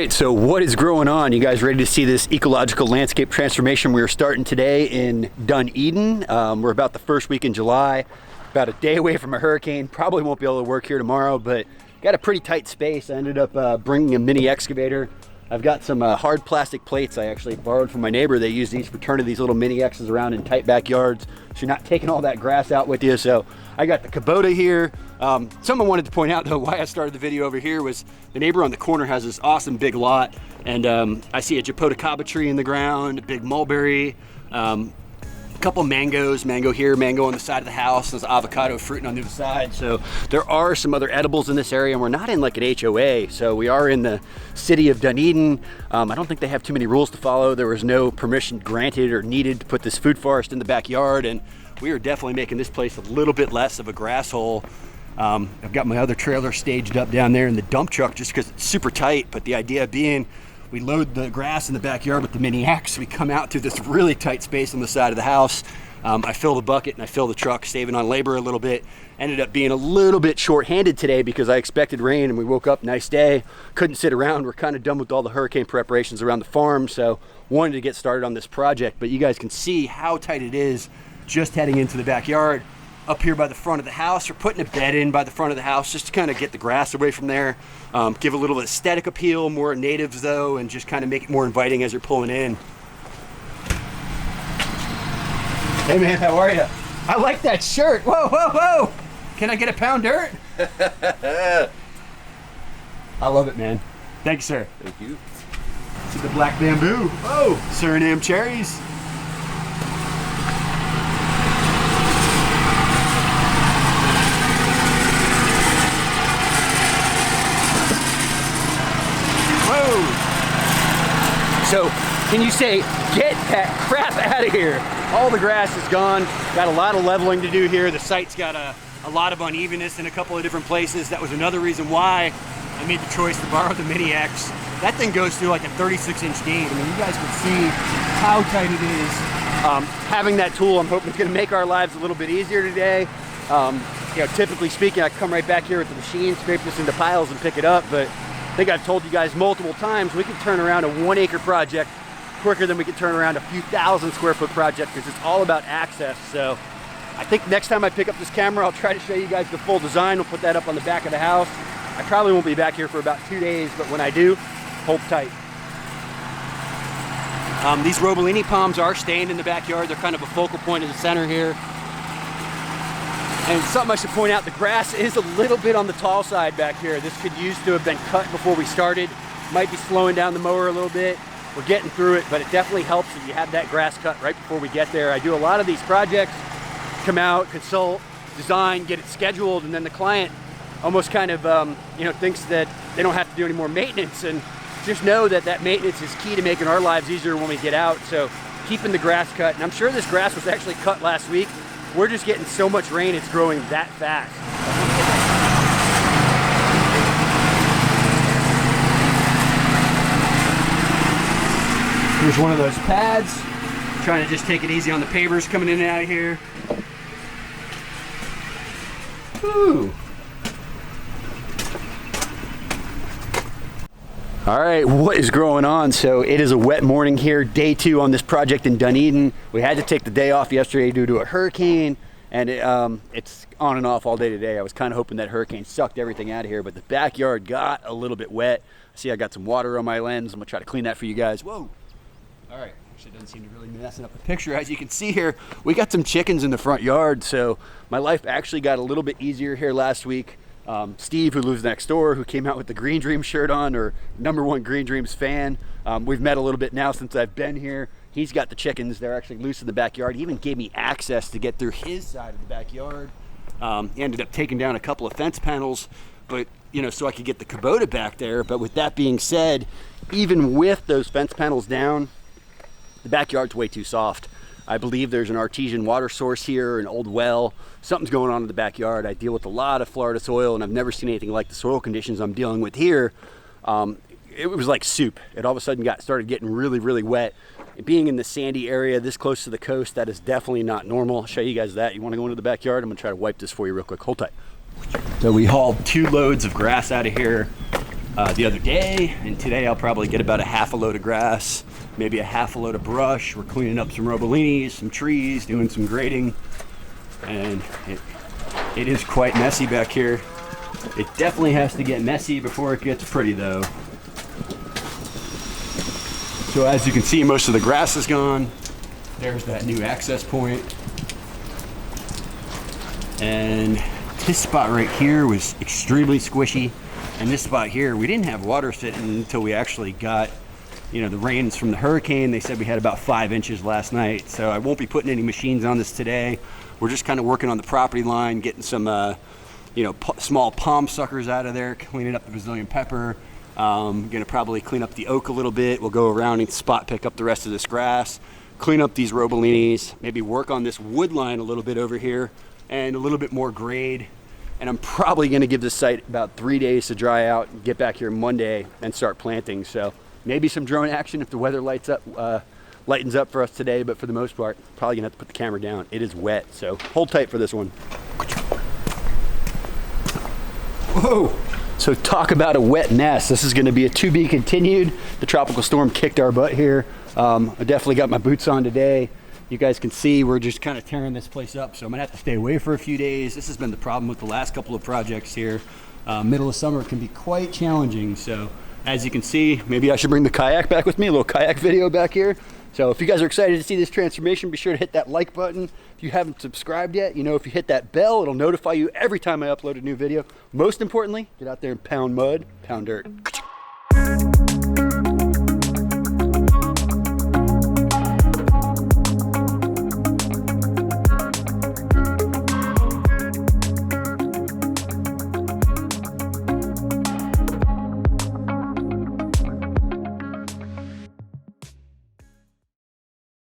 right, so what is growing on? You guys ready to see this ecological landscape transformation we're starting today in Dunedin? We're about the first week in July, about a day away from a hurricane. Probably won't be able to work here tomorrow, but got a pretty tight space. I ended up bringing a mini excavator. I've got some hard plastic plates I actually borrowed from my neighbor. They use these for turning these little mini X's around in tight backyards, so you're not taking all that grass out with you. So I got the Kubota here. Someone wanted to point out though why I started the video over here was the neighbor on the corner has this awesome big lot, and I see a Japoticaba tree in the ground, a big mulberry, a couple mangoes, mango here, mango on the side of the house, there's avocado fruiting on the other side. So there are some other edibles in this area, and we're not in like an HOA, so we are in the city of Dunedin. I don't think they have too many rules to follow. There was no permission granted or needed to put this food forest in the backyard, and we are definitely making this place a little bit less of a grass hole. I've got my other trailer staged up down there in the dump truck just because it's super tight, but the idea being we load the grass in the backyard with the mini axe. We come out to this really tight space on the side of the house. I fill the bucket and I fill the truck, saving on labor a little bit. Ended up being a little bit short-handed today because I expected rain and we woke up, nice day. Couldn't sit around. We're kind of done with all the hurricane preparations around the farm, so wanted to get started on this project. But you guys can see how tight it is just heading into the backyard. Up here by the front of the house, we're putting a bed in by the front of the house just to kind of get the grass away from there, give a little aesthetic appeal, more natives though, and just kind of make it more inviting as you're pulling in. Hey man, how are you? I like that shirt. Whoa, whoa, whoa! Can I get a pound dirt? I love it, man. Thank you, sir. Thank you. See the black bamboo. Oh, Suriname cherries. So, can you say, get that crap out of here? All the grass is gone. Got a lot of leveling to do here. The site's got a lot of unevenness in a couple of different places. That was another reason why I made the choice to borrow the mini X. That thing goes through like a 36-inch gate. I mean, you guys can see how tight it is. Having that tool, I'm hoping it's gonna make our lives a little bit easier today. You know, typically speaking, I come right back here with the machine, scrape this into piles and pick it up, but I think I've told you guys multiple times, we can turn around a 1 acre project quicker than we can turn around a few thousand square foot project because it's all about access. So I think next time I pick up this camera, I'll try to show you guys the full design. We'll put that up on the back of the house. I probably won't be back here for about 2 days, but when I do, hold tight. These Robolini palms are staying in the backyard. They're kind of a focal point of the center here. And something I should point out, the grass is a little bit on the tall side back here. This could use to have been cut before we started. Might be slowing down the mower a little bit. We're getting through it, but it definitely helps if you have that grass cut right before we get there. I do a lot of these projects, come out, consult, design, get it scheduled, and then the client almost kind of you know, thinks that they don't have to do any more maintenance. And just know that that maintenance is key to making our lives easier when we get out. So keeping the grass cut, and I'm sure this grass was actually cut last week. We're just getting so much rain, it's growing that fast. Here's one of those pads. Trying to just take it easy on the pavers coming in and out of here. Woo. All right, what is growing on? So it is a wet morning here, day 2 on this project in Dunedin. We had to take the day off yesterday due to a hurricane, and it's on and off all day today. I was kind of hoping that hurricane sucked everything out of here, but the backyard got a little bit wet. See, I got some water on my lens. I'm gonna try to clean that for you guys. Whoa. All right, actually it doesn't seem to really be messing up the picture. As you can see here, we got some chickens in the front yard, so my life actually got a little bit easier here last week. Steve, who lives next door, who came out with the Green Dreams shirt on, or #1 Green Dreams fan. We've met a little bit now since I've been here. He's got the chickens. They're actually loose in the backyard. He even gave me access to get through his side of the backyard. He ended up taking down a couple of fence panels, but you know, so I could get the Kubota back there. But with that being said, even with those fence panels down, the backyard's way too soft. I believe there's an artesian water source here, an old well. Something's going on in the backyard. I deal with a lot of Florida soil, and I've never seen anything like the soil conditions I'm dealing with here. It was like soup. It all of a sudden started getting really, really wet. And being in the sandy area this close to the coast, that is definitely not normal. I'll show you guys that. You want to go into the backyard? I'm gonna try to wipe this for you real quick. Hold tight. So we hauled 2 loads of grass out of here. the other day, and today I'll probably get about a half a load of grass, maybe a half a load of brush. We're cleaning up some robollinis, some trees, doing some grading, and it is quite messy back here. It definitely has to get messy before it gets pretty though. So as you can see, most of the grass is gone. There's that new access point. And this spot right here was extremely squishy. And this spot here, we didn't have water sitting until we actually got, you know, the rains from the hurricane. They said we had about 5 inches last night. So I won't be putting any machines on this today. We're just kind of working on the property line, getting some, you know, small palm suckers out of there, cleaning up the Brazilian pepper. Gonna probably clean up the oak a little bit. We'll go around and spot pick up the rest of this grass, clean up these robollinis, maybe work on this wood line a little bit over here, and a little bit more grade. And I'm probably gonna give this site about 3 days to dry out and get back here Monday and start planting. So maybe some drone action if the weather lightens up for us today, but for the most part, probably gonna have to put the camera down. It is wet, so hold tight for this one. Whoa! So talk about a wet mess. This is gonna be a to be continued. The tropical storm kicked our butt here. I definitely got my boots on today. You guys can see we're just kind of tearing this place up, so I'm gonna have to stay away for a few days. This has been the problem with the last couple of projects here. Middle of summer can be quite challenging, so as you can see, maybe I should bring the kayak back with me, a little kayak video back here. So if you guys are excited to see this transformation, be sure to hit that like button. If you haven't subscribed yet, you know, if you hit that bell, it'll notify you every time I upload a new video. Most importantly, get out there and pound mud, pound dirt.